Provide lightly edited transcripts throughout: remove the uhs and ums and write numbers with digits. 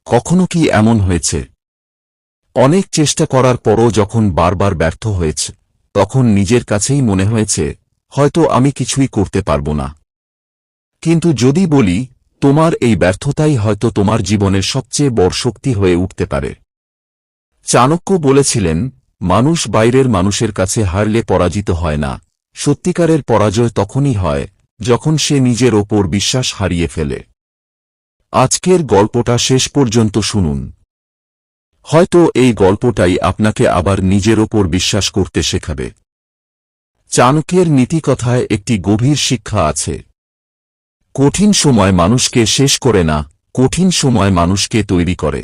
কখনো কি এমন হয়েছে অনেক চেষ্টা করার পরও যখন বারবার ব্যর্থ হয়েছে তখন নিজের কাছেই মনে হয়েছে হয়তো আমি কিছুই করতে পারব না? কিন্তু যদি বলি তোমার এই ব্যর্থতাই হয়তো তোমার জীবনের সবচেয়ে বড় শক্তি হয়ে উঠতে পারে। চাণক্য বলেছিলেন, মানুষ বাইরের মানুষের কাছে হারলে পরাজিত হয় না, সত্যিকারের পরাজয় তখনই হয় যখন সে নিজের ওপর বিশ্বাস হারিয়ে ফেলে। আজকের গল্পটা শেষ পর্যন্ত শুনুন। হয়তো এই গল্পটাই আপনাকে আবার নিজের ওপর বিশ্বাস করতে শেখাবে। চাণক্যের নীতিকথায় একটি গভীর শিক্ষা আছে। কঠিন সময় মানুষকে শেষ করে না, কঠিন সময় মানুষকে তৈরি করে।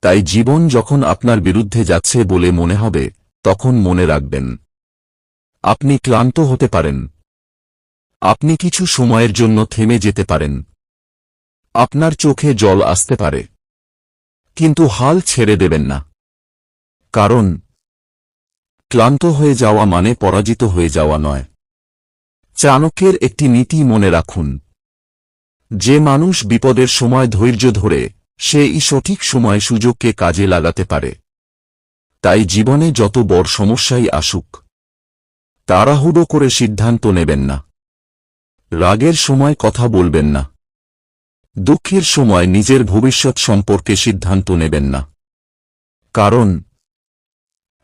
তাই জীবন যখন আপনার বিরুদ্ধে যাচ্ছে বলে মনে হবে, তখন মনে রাখবেন, আপনি ক্লান্ত হতে পারেন, আপনি কিছু সময়ের জন্য থেমে যেতে পারেন, আপনার চোখে জল আসতে পারে, কিন্তু হাল ছেড়ে দেবেন না। কারণ ক্লান্ত হয়ে যাওয়া মানে পরাজিত হয়ে যাওয়া নয়। চাণক্যের একটি নীতি মনে রাখুন, যে মানুষ বিপদের সময় ধৈর্য ধরে সেই সঠিক সময় সুযোগকে কাজে লাগাতে পারে। তাই জীবনে যত বড় সমস্যাই আসুক, তাড়াহুড়ো করে সিদ্ধান্ত নেবেন না, রাগের সময় কথা বলবেন না, দুঃখের সময় নিজের ভবিষ্যৎ সম্পর্কে সিদ্ধান্ত নেবেন না। কারণ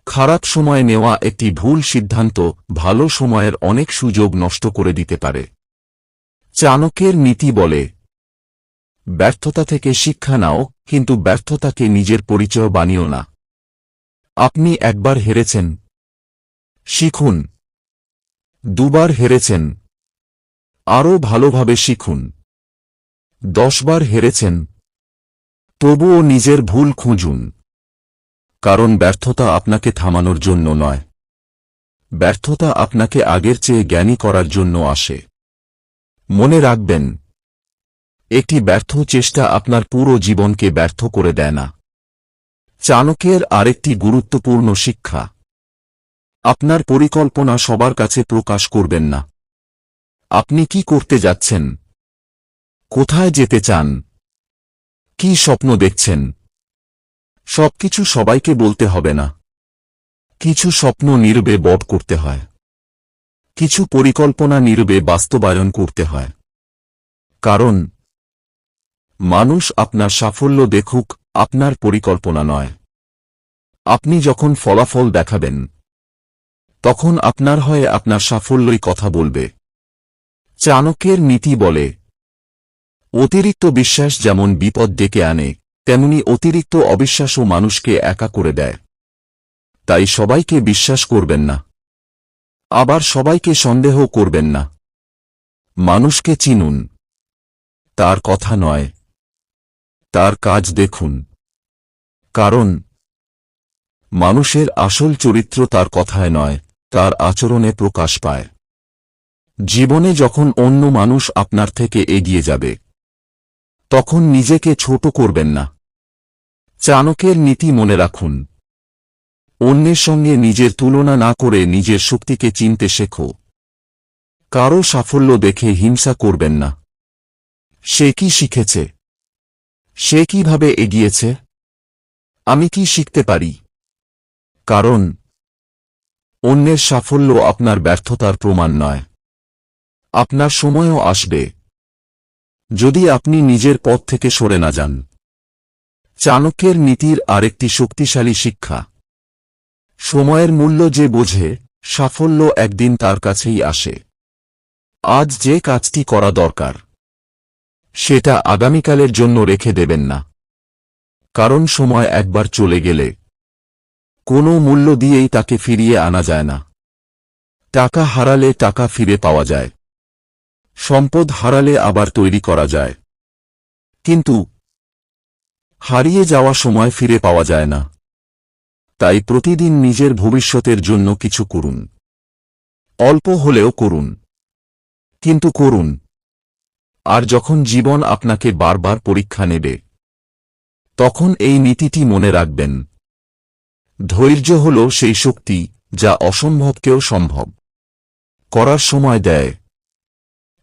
খারাপ সময় নেওয়া একটি ভুল সিদ্ধান্ত ভালো সময়ের অনেক সুযোগ নষ্ট করে দিতে পারে। চাণক্যের নীতি বলে, ব্যর্থতা থেকে শিক্ষা নাও, কিন্তু ব্যর্থতাকে নিজের পরিচয় বানিও না। আপনি একবার হেরেছেন, শিখুন। দুবার হেরেছেন, আরও ভালোভাবে শিখুন। 10 বার হেরেছেন, তবুও নিজের ভুল খুঁজুন। কারণ ব্যর্থতা আপনাকে থামানোর জন্য নয়, ব্যর্থতা আপনাকে আগের চেয়ে জ্ঞানী করার জন্য আসে। মনে রাখবেন, একটি ব্যর্থ চেষ্টা আপনার পুরো জীবনকে ব্যর্থ করে দেয় না। চাণক্যের আরেকটি গুরুত্বপূর্ণ শিক্ষা, আপনার পরিকল্পনা সবার কাছে প্রকাশ করবেন না। আপনি কি করতে যাচ্ছেন, কোথায় যেতে চান, কি স্বপ্ন দেখছেন, সবকিছু সবাইকে বলতে হবে না। কিছু স্বপ্ন নীরবে বড় করতে হয়, কিছু পরিকল্পনা নীরবে বাস্তবায়ন করতে হয়। কারণ মানুষ আপনার সাফল্য দেখুক, আপনার পরিকল্পনা নয়। আপনি যখন ফলাফল দেখাবেন, তখন আপনার হয়ে আপনার সাফল্যই কথা বলবে। চাণক্যের নীতি বলে, অতিরিক্ত বিশ্বাস যেমন বিপদ ডেকে আনে, তেমনি অতিরিক্ত অবিশ্বাসও মানুষকে একা করে দেয়। তাই সবাইকে বিশ্বাস করবেন না, আবার সবাইকে সন্দেহ করবেন না। মানুষকে চিনুন, তার কথা নয়, তার কাজ দেখুন। কারণ মানুষের আসল চরিত্র তার কথায় নয়, তার আচরণে প্রকাশ পায়। জীবনে যখন অন্য মানুষ আপনার থেকে এগিয়ে যাবে, তখন নিজেকে ছোট করবেন না। চাণক্যের নীতি মনে রাখুন, অন্যের সঙ্গে নিজের তুলনা না করে নিজের শক্তিকে চিনতে শেখো। কারো সাফল্য দেখে হিংসা করবেন না। সে কি শিখেছে, সে কিভাবে এগিয়েছে, আমি কি শিখতে পারি? কারণ অন্যের সাফল্য আপনার ব্যর্থতার প্রমাণ নয়। আপনার সময়ও আসবে, যদি আপনি নিজের পথ থেকে সরে না যান। চাণক্যের নীতির আরেকটি শক্তিশালী শিক্ষা, সময়ের মূল্য যে বোঝে, সাফল্য একদিন তার কাছেই আসে। আজ যে কাজটি করা দরকার, সেটা আগামীকালের জন্য রেখে দেবেন না। কারণ সময় একবার চলে গেলে কোনো মূল্য দিয়েই তাকে ফিরিয়ে আনা যায় না। টাকা হারালে টাকা ফিরে পাওয়া যায়, সম্পদ হারালে আবার তৈরি করা যায়, কিন্তু হারিয়ে যাওয়া সময় ফিরে পাওয়া যায় না। তাই প্রতিদিন নিজের ভবিষ্যতের জন্য কিছু করুন। অল্প হলেও করুন, কিন্তু করুন। আর যখন জীবন আপনাকে বারবার পরীক্ষা নেবে, তখন এই নীতিটি মনে রাখবেন, ধৈর্য হল সেই শক্তি যা অসম্ভবকেও সম্ভব করার সময় দেয়।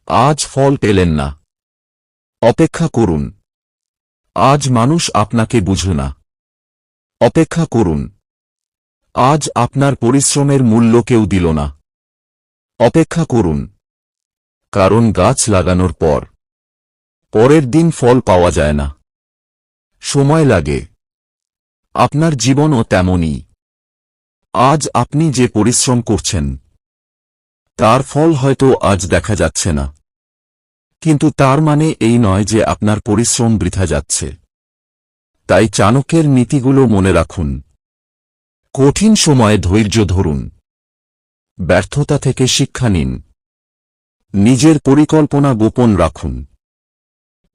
আজ ফল পেলেন না, অপেক্ষা করুন, আজ মানুষ আপনাকে বুঝে না। অপেক্ষা করুন। আজ আপনার পরিশ্রমের মূল্য কেউ দিল না। অপেক্ষা করুন। কারণ গাছ লাগানোর পর পরের দিন ফল পাওয়া যায় না, সময় লাগে। আপনার জীবনও তেমনই। আজ আপনি যে পরিশ্রম করছেন তার ফল হয়তো আজ দেখা যাচ্ছে না, কিন্তু তার মানে এই নয় যে আপনার পরিশ্রম বৃথা যাচ্ছে। তাই চাণক্যের নীতিগুলো মনে রাখুন। কঠিন সময়ে ধৈর্য ধরুন। ব্যর্থতা থেকে শিক্ষা নিন। নিজের পরিকল্পনা গোপন রাখুন।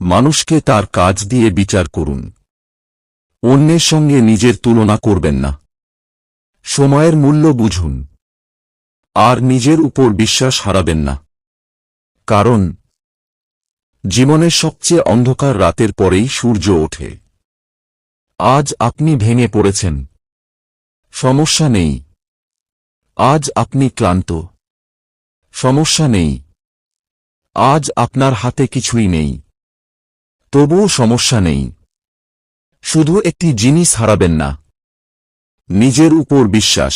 মানুষকে তার কাজ দিয়ে বিচার করুন। অন্যের সঙ্গে নিজের তুলনা করবেন না। সময়ের মূল্য বুঝুন। আর নিজের উপর বিশ্বাস হারাবেন না। কারণ জীবনের সবচেয়ে অন্ধকার রাতের পরেই সূর্য ওঠে। আজ আপনি ভেঙে পড়েছেন, সমস্যা নেই। আজ আপনি ক্লান্ত, সমস্যা নেই। আজ আপনার হাতে কিছুই নেই, তবুও সমস্যা নেই। শুধু একটি জিনিস হারাবেন না, নিজের উপর বিশ্বাস।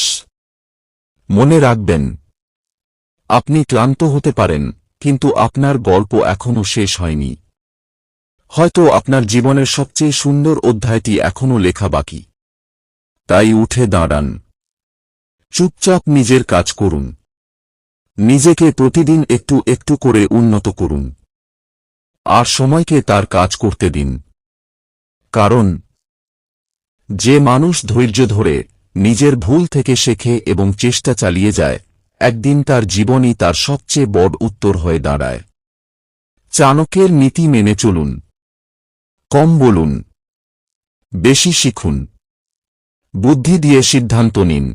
মনে রাখবেন, আপনি ক্লান্ত হতে পারেন, কিন্তু আপনার গল্প এখনও শেষ হয়নি। হয়তো আপনার জীবনের সবচেয়ে সুন্দর অধ্যায়টি এখনও লেখা বাকি। তাই উঠে দাঁড়ান। চুপচাপ নিজের কাজ করুন। নিজেকে প্রতিদিন একটু একটু করে উন্নত করুন। আর সময়কে তার কাজ করতে দিন। কারণ যে মানুষ ধৈর্য ধরে নিজের ভুল থেকে শেখে এবং চেষ্টা চালিয়ে যায়, একদিন তার জীবনই তার সবচেয়ে বড় উত্তর হয়ে দাঁড়ায়। চাণক্যের নীতি মেনে চলুন। কম বলুন, বেশি শিখুন। বুদ্ধি দিয়ে সিদ্ধান্ত নিন।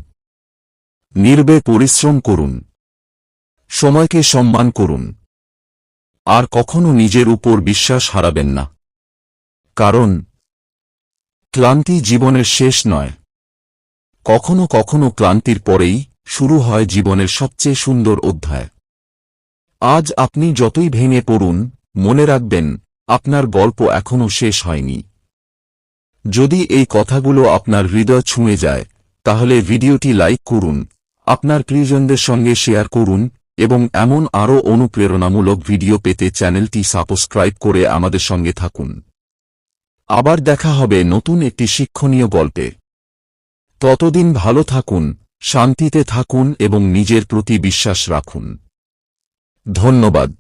নির্ভয়ে পরিশ্রম করুন। সময়কে সম্মান করুন। আর কখনো নিজের উপর বিশ্বাস হারাবেন না। কারণ ক্লান্তি জীবনের শেষ নয়। কখনো কখনো ক্লান্তির পরেই শুরু হয় জীবনের সবচেয়ে সুন্দর অধ্যায়। আজ আপনি যতই ভেঙে পড়ুন, মনে রাখবেন, আপনার গল্প এখনও শেষ হয়নি। যদি এই কথাগুলো আপনার হৃদয় ছুঁয়ে যায়, তাহলে ভিডিওটি লাইক করুন, আপনার প্রিয়জনদের সঙ্গে শেয়ার করুন, এবং এমন আরও অনুপ্রেরণামূলক ভিডিও পেতে চ্যানেলটি সাবস্ক্রাইব করে আমাদের সঙ্গে থাকুন। আবার দেখা হবে নতুন একটি শিক্ষণীয় গল্পে। ততদিন ভালো থাকুন, শান্তিতে থাকুন এবং নিজের প্রতি বিশ্বাস রাখুন। ধন্যবাদ।